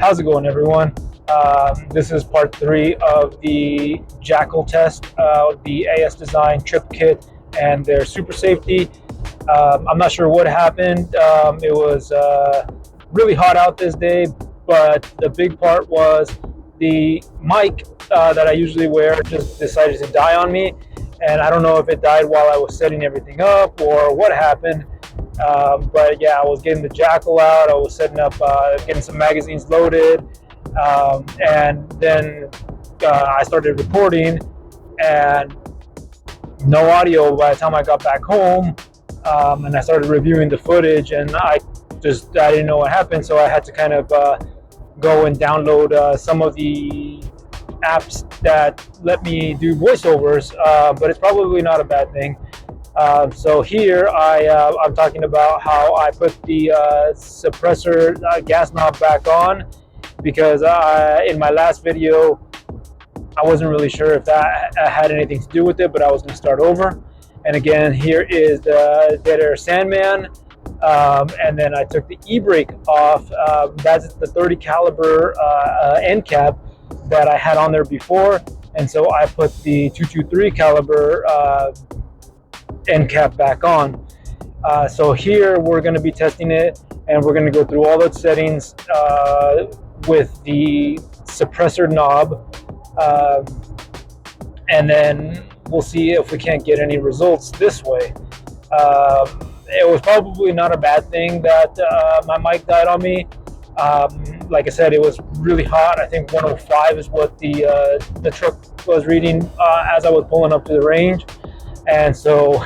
How's it going, everyone? This is part 3 of the Jakl test, the AS Design trip kit and their super safety. I'm not sure what happened. It was really hot out this day, but the big part was the mic that I usually wear just decided to die on me. And I don't know if it died while I was setting everything up or what happened. But yeah, I was getting the Jakl out. I was setting up, getting some magazines loaded, and then I started recording, and no audio by the time I got back home. And I started reviewing the footage, and I didn't know what happened, so I had to kind of go and download some of the apps that let me do voiceovers, but it's probably not a bad thing. So here I'm talking about how I put the suppressor gas knob back on, because in my last video I wasn't really sure if that had anything to do with it, but I was going to start over. And again, here is the Dead Air Sandman, and then I took the e-brake off. That's the 30 caliber end cap that I had on there before, and so I put the 223 caliber end cap back on. So here we're going to be testing it, and we're going to go through all the settings with the suppressor knob, and then we'll see if we can't get any results this way. It was probably not a bad thing that my mic died on me. Like I said, it was really hot. I think 105 is what the truck was reading as I was pulling up to the range. And so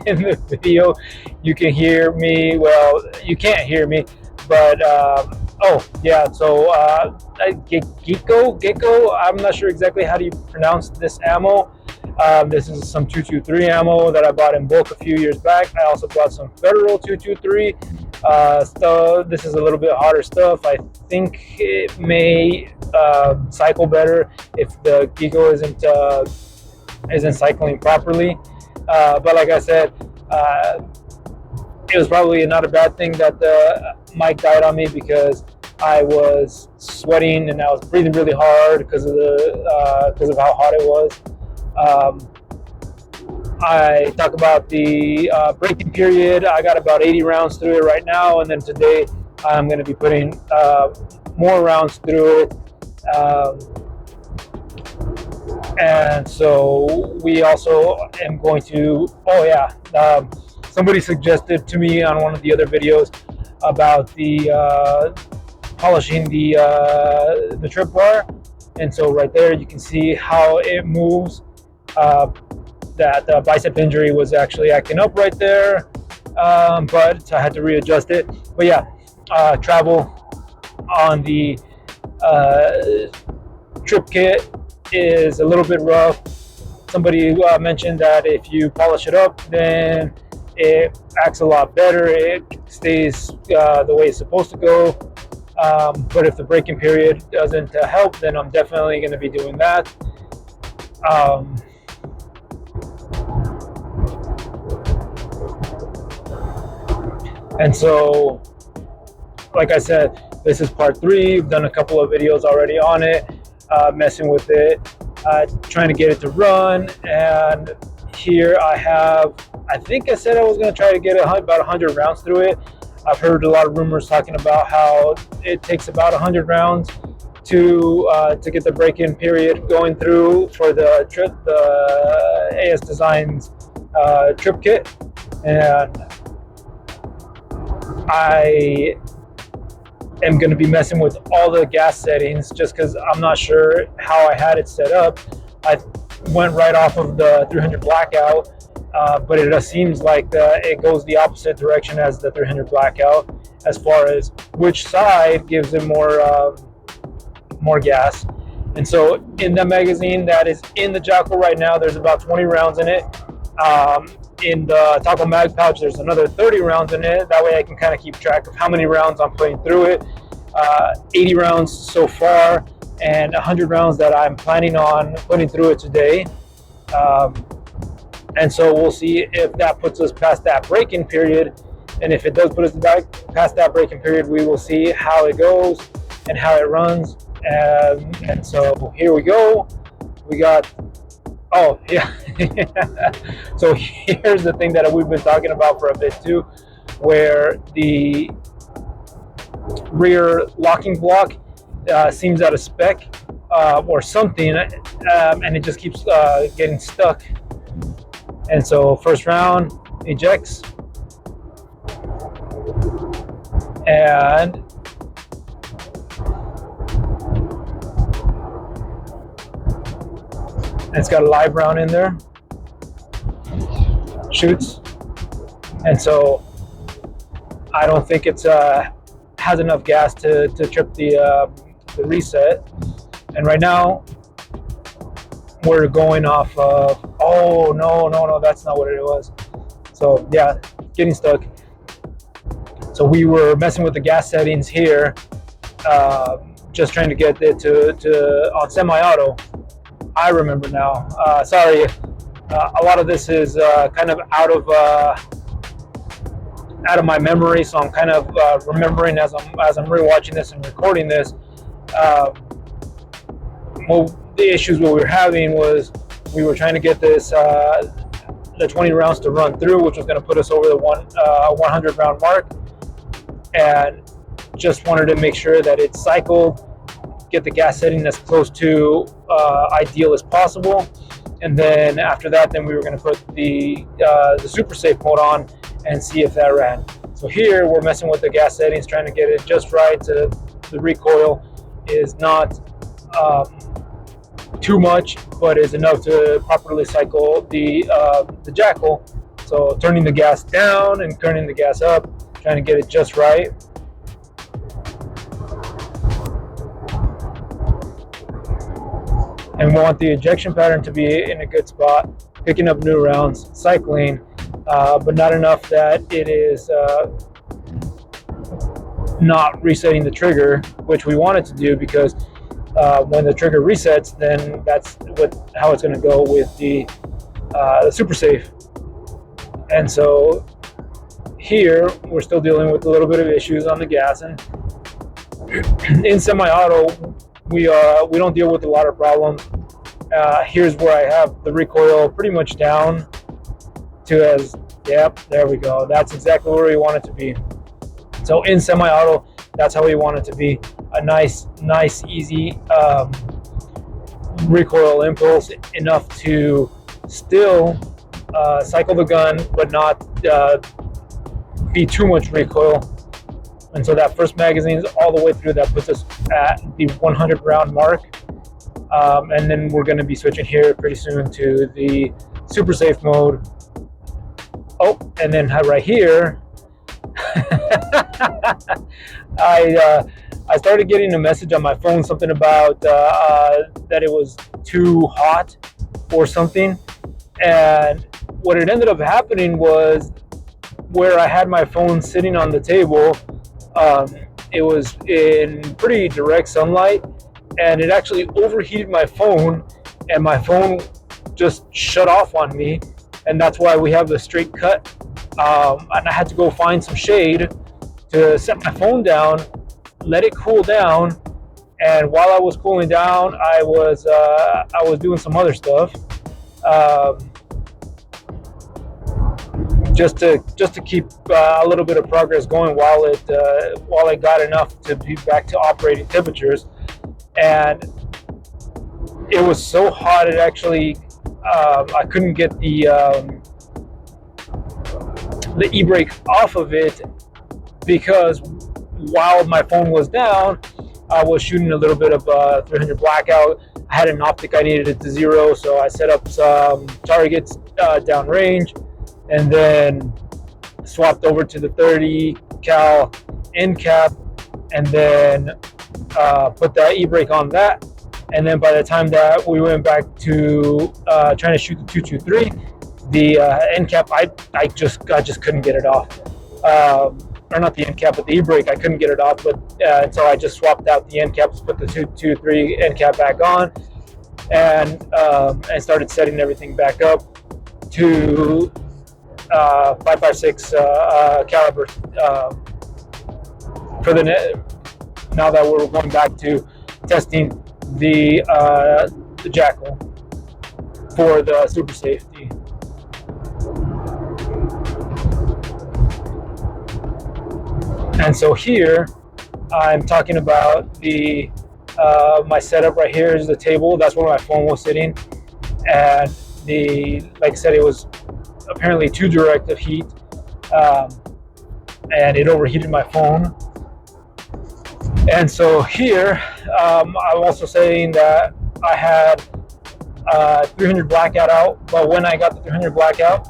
in the video you can hear me, well, you can't hear me, but oh yeah, so Gecko, I'm not sure exactly how do you pronounce this ammo. This is some 223 ammo that I bought in bulk a few years back. I also bought some Federal 223 stuff. This is a little bit hotter stuff. I think it may cycle better if the Gecko isn't cycling properly. But like I said, it was probably not a bad thing that the mic died on me, because I was sweating and I was breathing really hard because of how hot it was. I talk about the braking period. I got about 80 rounds through it right now, and then today I'm going to be putting more rounds through it. And so we also am going to, somebody suggested to me on one of the other videos about the polishing the trip bar, and so right there you can see how it moves. That bicep injury was actually acting up right there, but I had to readjust it. But yeah, travel on the trip kit is a little bit rough. Somebody mentioned that if you polish it up, then it acts a lot better. It stays the way it's supposed to go. But if the braking period doesn't help, then I'm definitely going to be doing that. And so, like I said, this is part 3. We've done a couple of videos already on it, messing with it, trying to get it to run. And here I have, I think I said I was going to try to get about 100 rounds through it. I've heard a lot of rumors talking about how it takes about 100 rounds to get the break-in period going through for the AS Designs trip kit. And I am going to be messing with all the gas settings just because I'm not sure how I had it set up. I went right off of the 300 blackout, but it seems like it goes the opposite direction as the 300 blackout as far as which side gives it more gas. And so in the magazine that is in the Jakl right now, there's about 20 rounds in it. In the Taco Mag pouch, there's another 30 rounds in it. That way I can kind of keep track of how many rounds I'm putting through it. 80 rounds so far, and 100 rounds that I'm planning on putting through it today. And so we'll see if that puts us past that break-in period. And if it does put us back past that break-in period, we will see how it goes. and how it runs. And so here we go. We got, oh yeah. So here's the thing that we've been talking about for a bit too, where the rear locking block seems out of spec or something, and it just keeps getting stuck. And so first round ejects, and it's got a live round in there, shoots, and so I don't think it's has enough gas to trip the reset. And right now we're going off of, oh no, that's not what it was. So yeah, getting stuck. So we were messing with the gas settings here, just trying to get it to on semi-auto. I remember now. Sorry, a lot of this is kind of out of my memory, so I'm kind of remembering as I'm rewatching this and recording this. Well, the issues we were having was we were trying to get this the 20 rounds to run through, which was going to put us over the 100 round mark, and just wanted to make sure that it cycled, get the gas setting as close to ideal as possible. And then after that, then we were going to put the super safe mode on and see if that ran. So here we're messing with the gas settings, trying to get it just right. The recoil is not too much, but is enough to properly cycle the Jakl. So turning the gas down and turning the gas up, trying to get it just right. And we want the ejection pattern to be in a good spot, picking up new rounds, cycling, but not enough that it is not resetting the trigger, which we want it to do, because when the trigger resets, then that's how it's going to go with the super safe. And so here we're still dealing with a little bit of issues on the gas, and in semi-auto we don't deal with a lot of problems. Here's where I have the recoil pretty much down to as, yep, there we go. That's exactly where we want it to be. So in semi-auto, that's how we want it to be. A nice, easy recoil impulse, enough to still cycle the gun, but not be too much recoil. And so that first magazine is all the way through. That puts us at the 100 round mark. And then we're going to be switching here pretty soon to the super safe mode. Oh, and then right here, I started getting a message on my phone, something about that it was too hot or something. And what it ended up happening was, where I had my phone sitting on the table, it was in pretty direct sunlight, and it actually overheated my phone, and my phone just shut off on me, and that's why we have the straight cut. And I had to go find some shade to set my phone down, let it cool down, and while I was cooling down, I was doing some other stuff, just to keep a little bit of progress going while it got enough to be back to operating temperatures. And it was so hot, it actually I couldn't get the e-brake off of it, because while my phone was down, I was shooting a little bit of 300 blackout. I had an optic I needed it to zero, so I set up some targets downrange, and then swapped over to the 30 cal end cap, and then put that e-brake on that. And then by the time that we went back to trying to shoot the 223, the end cap, I just couldn't get it off. Or not the end cap, but the e-brake, I couldn't get it off. But so I just swapped out the end caps, put the 223 end cap back on, and started setting everything back up to 5.56 caliber for the now that we're going back to testing the Jakl for the super safety. And so here I'm talking about the my setup. Right here is the table. That's where my phone was sitting, and like I said, it was apparently too direct of heat, and it overheated my phone. And so here I'm also saying that I had 300 blackout out, but when I got the 300 blackout,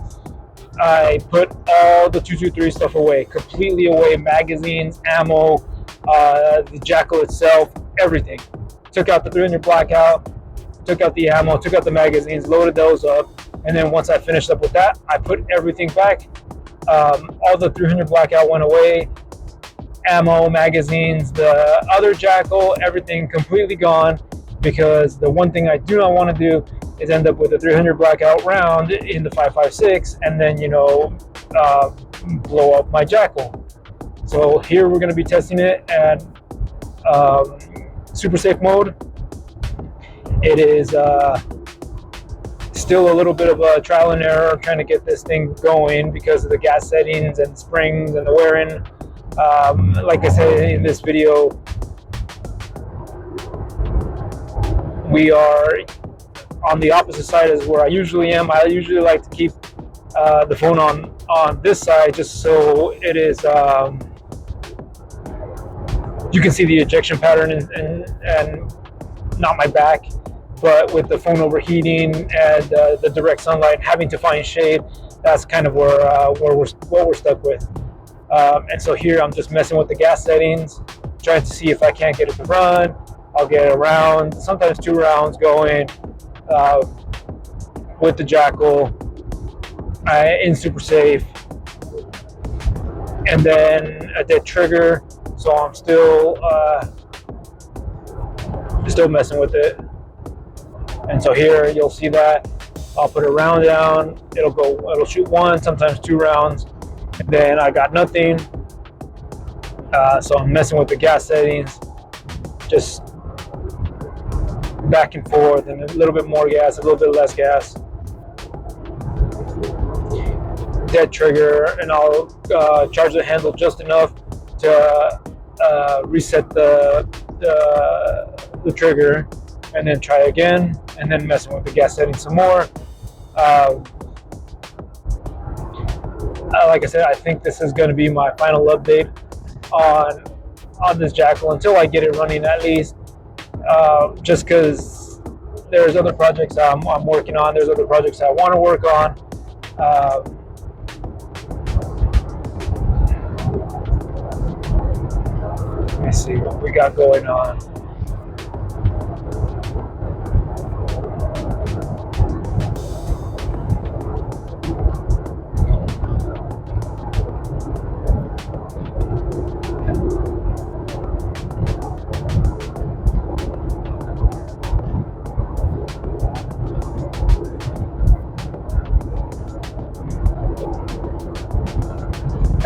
I put all the 223 stuff away, completely away, magazines, ammo, the Jakl itself, everything. Took out the 300 blackout, took out the ammo, took out the magazines, loaded those up, and then once I finished up with that, I put everything back. All the 300 blackout went away, ammo, magazines, the other Jakl, everything completely gone, because the one thing I do not want to do is end up with a 300 blackout round in the 5.56 and then, blow up my Jakl. So here we're going to be testing it and super safe mode. It is still a little bit of a trial and error trying to get this thing going because of the gas settings and springs and the wearing. Like I said in this video, we are on the opposite side as where I usually am. I usually like to keep the phone on this side just so it is you can see the ejection pattern and not my back. But with the phone overheating and the direct sunlight, having to find shade, that's kind of what we're stuck with. And so here I'm just messing with the gas settings, trying to see if I can't get it to run. I'll get a round, sometimes 2 rounds going with the Jakl in super safe, and then a dead trigger. So I'm still messing with it. And so here you'll see that I'll put a round down. It'll shoot 1, sometimes 2 rounds, and then I got nothing. So I'm messing with the gas settings, just back and forth, and a little bit more gas, a little bit less gas. Dead trigger, and I'll charge the handle just enough to reset the trigger, and then try again, and then messing with the gas settings some more. Like I said, I think this is going to be my final update on this Jakl until I get it running, at least. Just because there's other projects I'm working on, there's other projects I want to work on. Let me see what we got going on.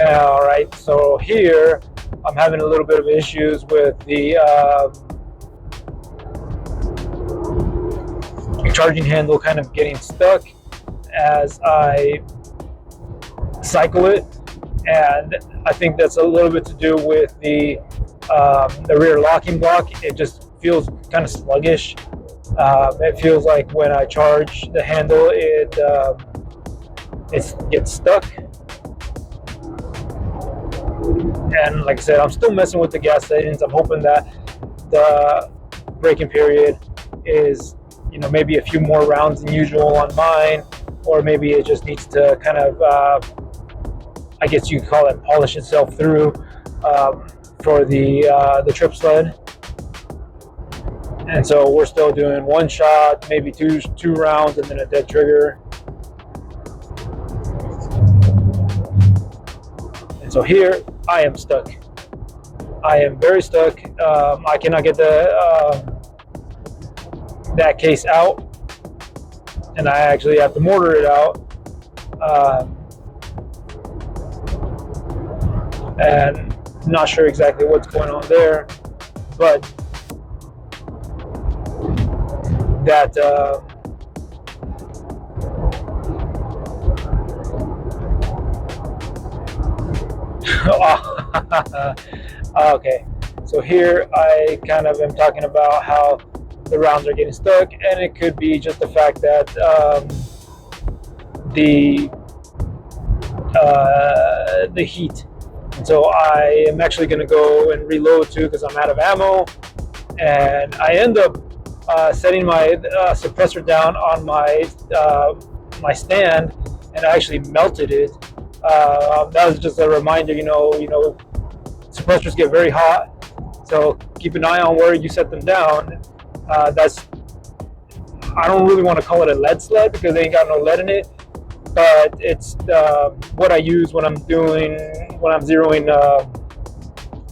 All right, so here I'm having a little bit of issues with the charging handle kind of getting stuck as I cycle it, and I think that's a little bit to do with the rear locking block. It just feels kind of sluggish. It feels like when I charge the handle, it gets stuck. And like I said, I'm still messing with the gas settings. I'm hoping that the braking period is, maybe a few more rounds than usual on mine, or maybe it just needs to kind of, I guess you could call it, polish itself through for the trip sled. And so we're still doing 1 shot, maybe two rounds, and then a dead trigger. And so here I am stuck. I am very stuck. I cannot get that case out, and I actually have to mortar it out. And not sure exactly what's going on there. but that okay, so here I kind of am talking about how the rounds are getting stuck, and it could be just the fact that the heat. And so I am actually going to go and reload too because I'm out of ammo, and I end up setting my suppressor down on my stand, and I actually melted it. That was just a reminder, suppressors get very hot, so keep an eye on where you set them down. I don't really want to call it a lead sled because they ain't got no lead in it, but it's what I use when I'm zeroing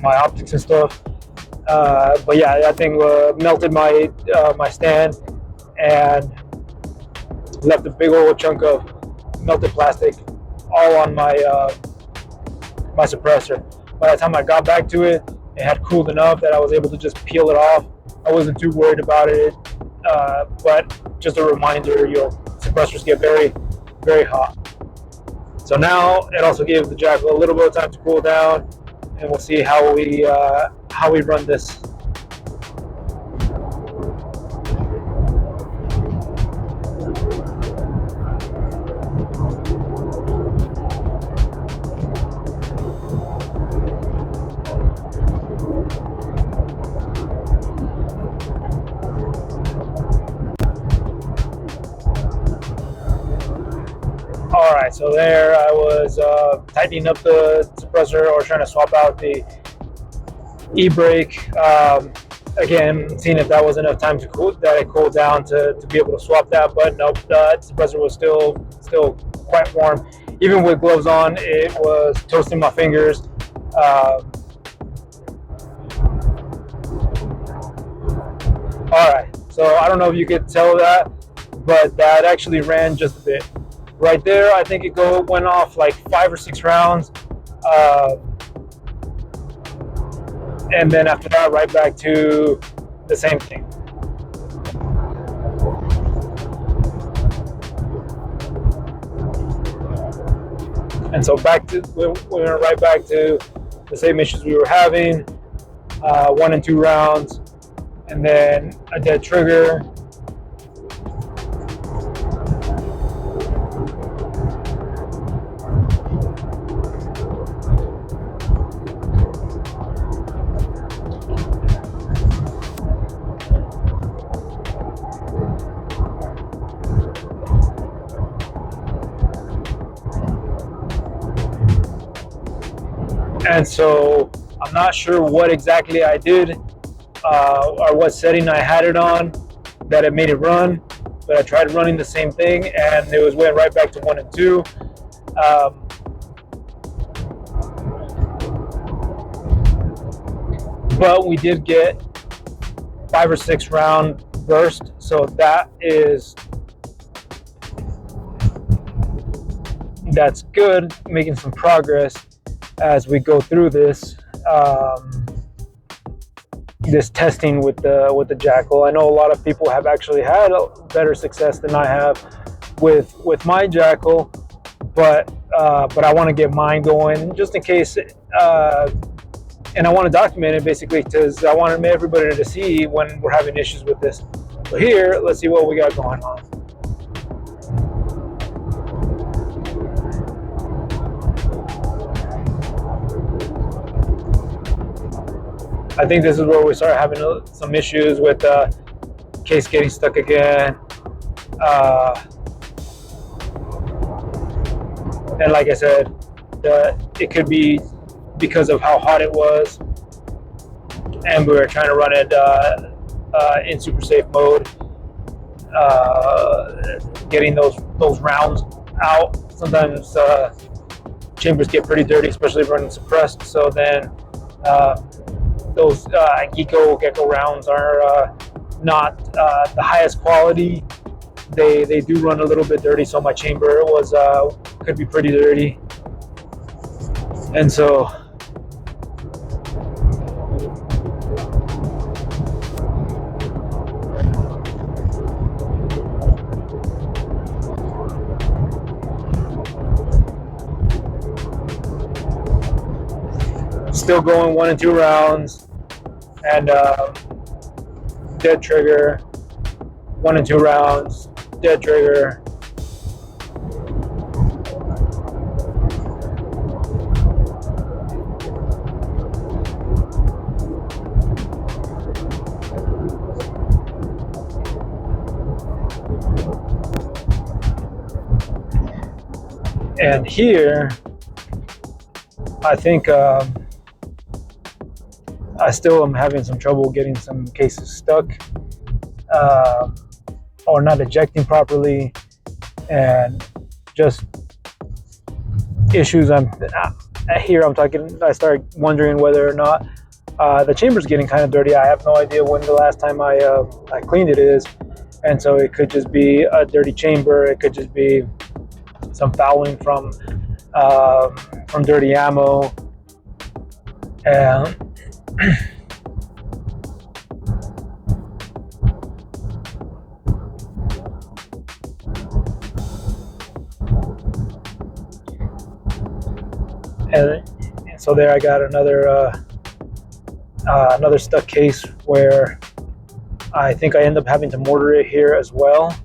my optics and stuff. But yeah, that thing melted my stand and left a big old chunk of melted plastic all on my suppressor. By the time I got back to it, it had cooled enough that I was able to just peel it off. I wasn't too worried about it, but just a reminder, suppressors get very, very hot. So now it also gives the Jakl a little bit of time to cool down, and we'll see how we run this. Alright, so there I was tightening up the suppressor or trying to swap out the e-brake. Again, seeing if that was enough time that it cooled down to be able to swap that, but nope, the suppressor was still quite warm. Even with gloves on, it was toasting my fingers. Alright, so I don't know if you could tell that, but that actually ran just a bit. Right there, I think it went off like 5 or 6 rounds. And then after that, right back to the same thing. And so we went right back to the same issues we were having, 1 and 2 rounds, and then a dead trigger. And so I'm not sure what exactly I did or what setting I had it on that it made it run, but I tried running the same thing and it went right back to 1 and 2. But we did get 5 or 6 round burst, so that's good, making some progress as we go through this testing with the Jakl. I know a lot of people have actually had better success than I have with my Jakl, but I want to get mine going just in case, and I want to document it basically because I want everybody to see when we're having issues with this. So here, let's see what we got going on. I think this is where we start having some issues with case getting stuck again. And like I said, it could be because of how hot it was, and we were trying to run it in super safe mode, getting those rounds out. Sometimes chambers get pretty dirty, especially running suppressed. So then those Gecko rounds are not the highest quality. They do run a little bit dirty, so my chamber could be pretty dirty. And so still going 1 and 2 rounds, and dead trigger, 1 and 2 rounds, dead trigger. And here, I think I still am having some trouble getting some cases stuck or not ejecting properly, and just issues. I start wondering whether or not the chamber's getting kind of dirty. I have no idea when the last time I cleaned it is, and so it could just be a dirty chamber. It could just be some fouling from dirty ammo, and so there I got another stuck case where I think I end up having to mortar it here as well.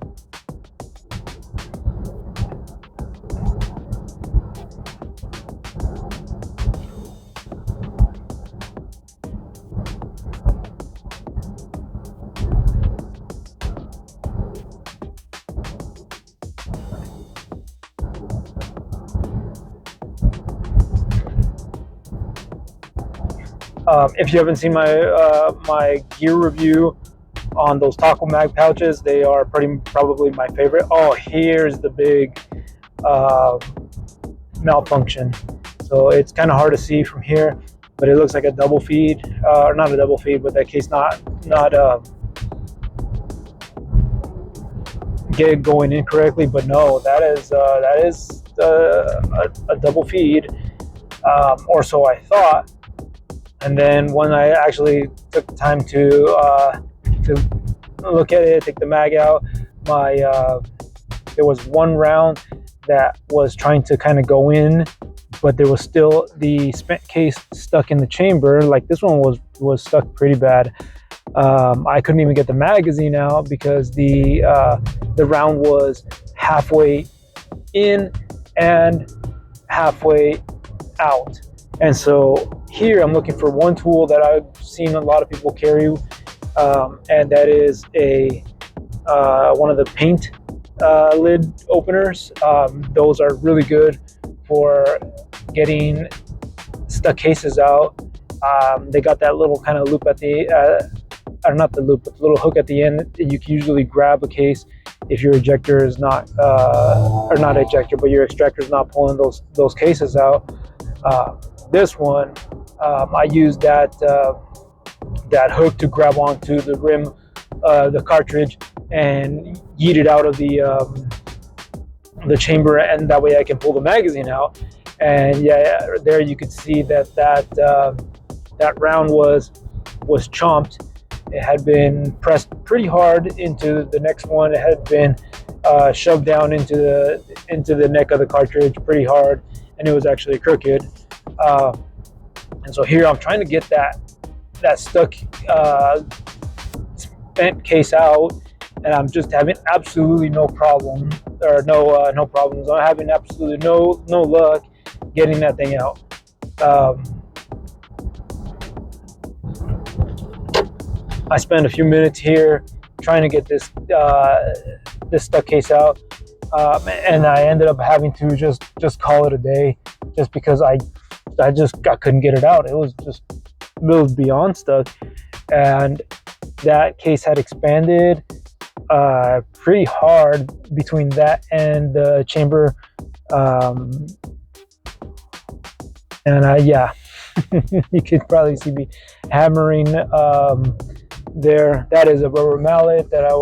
If you haven't seen my gear review on those taco mag pouches, they are probably my favorite. Oh, here's the big malfunction. So it's kind of hard to see from here, but it looks like a double feed, or not a double feed, but that case not get going incorrectly. But no, that is a double feed, or so I thought. And then when I actually took the time to look at it, take the mag out, there was one round that was trying to kind of go in, but there was still the spent case stuck in the chamber. Like this one was stuck pretty bad. I couldn't even get the magazine out because the round was halfway in and halfway out. And so here I'm looking for one tool that I've seen a lot of people carry, and that is one of the paint lid openers. Those are really good for getting stuck cases out. They got that little kind of loop at the, or not the loop, but the little hook at the end. You can usually grab a case if your ejector is not, or not ejector, but your extractor is not pulling those cases out. This one, I used that hook to grab onto the rim, the cartridge, and yeet it out of the chamber, and that way I can pull the magazine out. And yeah, there you could see that round was chomped. It had been pressed pretty hard into the next one. It had been shoved down into the neck of the cartridge pretty hard, and it was actually crooked. And so here I'm trying to get that stuck spent case out, and I'm just having absolutely no problem, or no problems. I'm having absolutely no luck getting that thing out. I spent a few minutes here trying to get this stuck case out, and I ended up having to just call it a day, just because I couldn't get it out. It was beyond stuck, and that case had expanded pretty hard between that and the chamber, and yeah, you could probably see me hammering there. That is a rubber mallet that I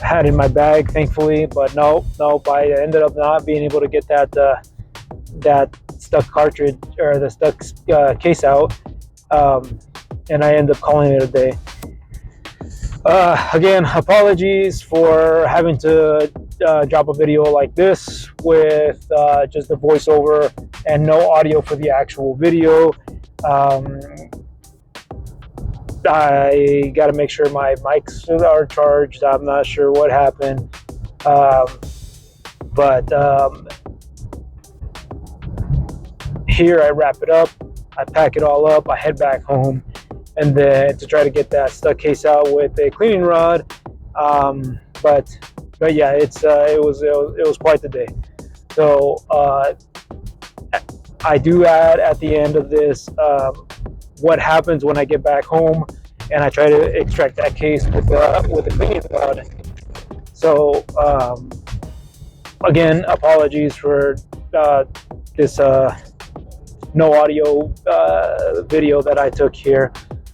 had in my bag, thankfully, but nope, I ended up not being able to get that stuck cartridge, or the stuck case out, and I ended up calling it a day. Again, apologies for having to drop a video like this with just the voiceover and no audio for the actual video. I got to make sure my mics are charged. I'm not sure what happened, but here I wrap it up, I pack it all up, I head back home, and then to try to get that stuck case out with a cleaning rod. But yeah, it was quite the day. So I do add at the end of this what happens when I get back home and I try to extract that case with the cleaning rod. So again, apologies for this no audio video that I took here.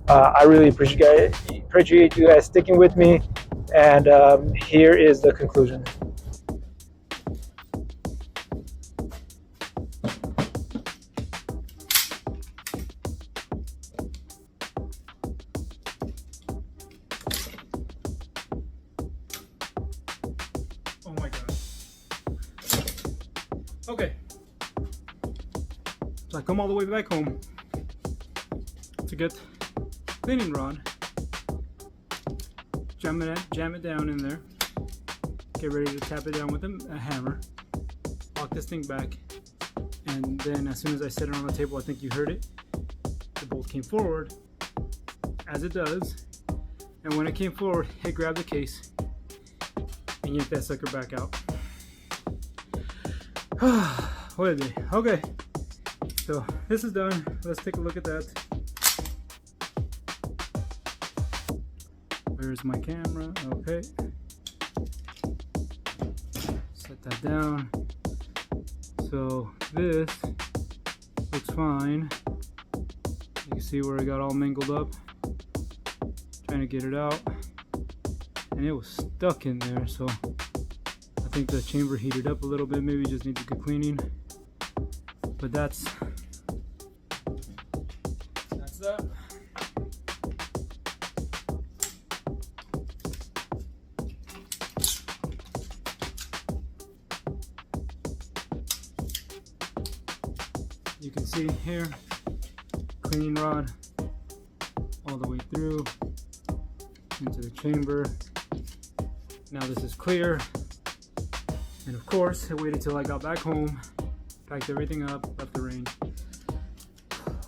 I really appreciate you guys sticking with me, and here is the conclusion. Oh my god. Okay. So I come all the way back home to get cleaning rod, jam it down in there, get ready to tap it down with a hammer, lock this thing back, and then as soon as I set it on the table, I think you heard it, the bolt came forward, as it does, and when it came forward, it grabbed the case and yanked that sucker back out. What a day. Okay, so this is done. Let's take a look at that. Where's my camera? Okay, set that down. So this looks fine. You can see where it got all mangled up, trying to get it out, and it was stuck in there. So I think the chamber heated up a little bit, maybe just needs a good cleaning. But that's that. You can see here, cleaning rod all the way through into the chamber. Now this is clear. And of course, I waited till I got back home, packed everything up, left the range.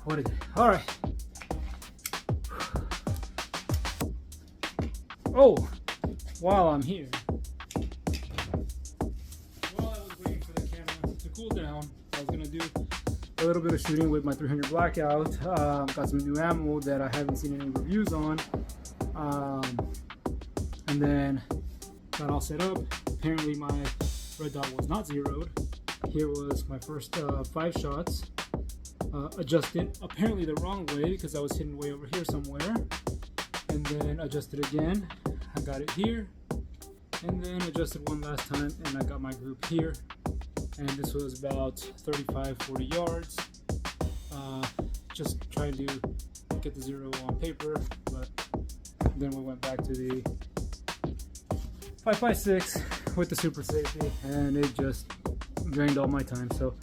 What a day. All right. Oh, while I'm here, while I was waiting for the camera to cool down, I was gonna do a little bit of shooting with my 300 blackout. Got some new ammo that I haven't seen any reviews on, and then got all set up. Apparently my red dot was not zeroed. Here was my first 5 shots, adjusted apparently the wrong way because I was hidden way over here somewhere, and then adjusted again. I got it here, and then adjusted one last time, and I got my group here. And this was about 35-40 yards. Just trying to get the zero on paper, but then we went back to the 5.56 with the super safety, and it just drained all my time. So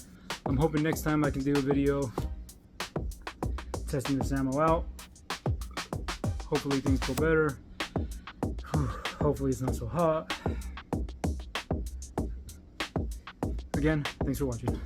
I'm hoping next time I can do a video testing this ammo out. Hopefully things go better. Hopefully it's not so hot. Again, thanks for watching.